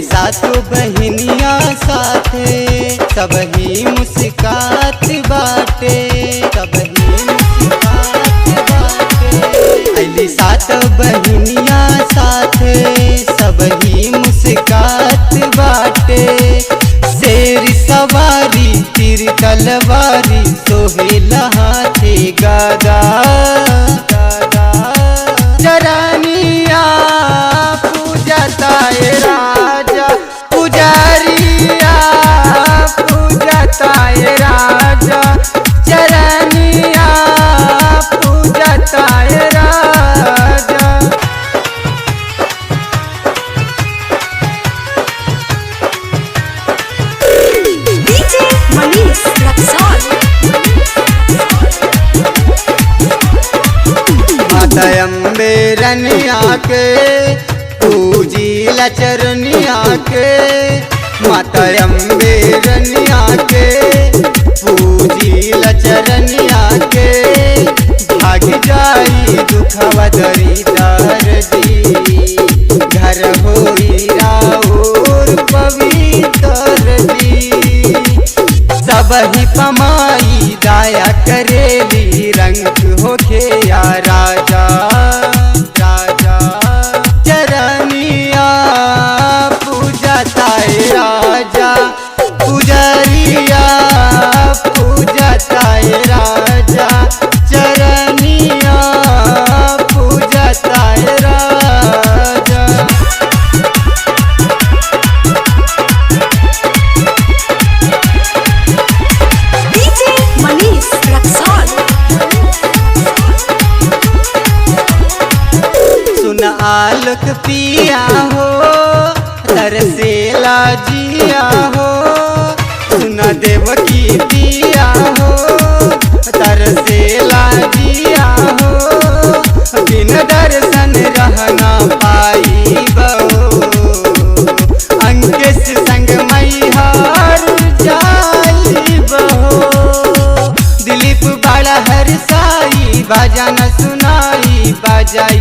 सातों बहनिया साथे सबही मुस्कात बाटे, सबही मुस्कात बाटे। अली सात बहनिया साथे सबही मुस्कात बाटे। शेर सवारी तीर तलवारी सोहेला हाथे गादा, चरनिया पूजता राजा पुजारिया, पूजता राजा चरनिया पूजता राजा। डीजे मनीष रक्सौल। माता अम्बे रनिया के पूजी लचरनिया के, माता अम्बे रनिया के पूजी लचरनिया के। भाग जाई दुखवा दरिदार जी, घर होई राउर पवित्र जी। सबही पमाई दाया करेली रंग होखे या राजा, राजा चरनिया पूजता राजा पुजरिया, पूजता राजा चरनिया पूजता राजा। डीजे मनीष रक्सौल। सुन आलोक पिया हो तरसेला जिया हो, सुन देवकी पिया हो तरसेला जिया हो। बिन दर्शन रहना पाई बहो, अंकेश संग मैहर जाई बहो। दिलीप बड़ा हर साई बाजा न सुनाई, बाजाई